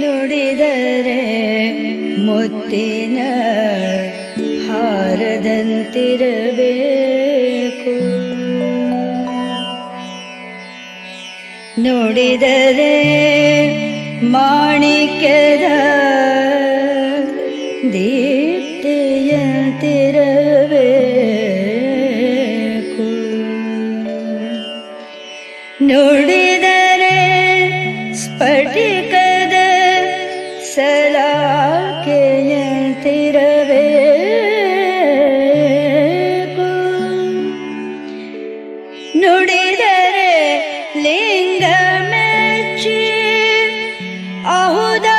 ನುಡಿದರೆ ಮುತ್ತಿನ ಹಾರದಂತಿರಬೇಕು, ನುಡಿದರೆ ಮಾಣಿಕ್ಯದ ದೀಪ್ತಿಯಂತಿರಬೇಕು, ನುಡಿದರೆ ಸ್ಫಟಿಕದ ಸಲಾಕೆಯಂತಿರಬೇಕು, ನುಡಿದರೆ ಲಿಂಗ ಮೆಚ್ಚಿ ಅಹುದಹುದೆನಬೇಕು,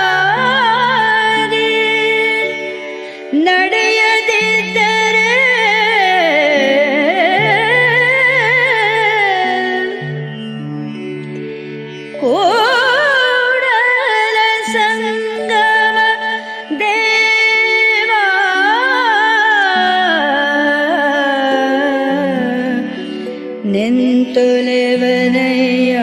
ನುಡಿಯೊಳಗಾಡಿ ನಡೆಯದಿದ್ದರೆ ಕೂಡಲ ಸಂಗಮ ದೇವ ನಿಂತೊಲೆವನಯ್ಯ.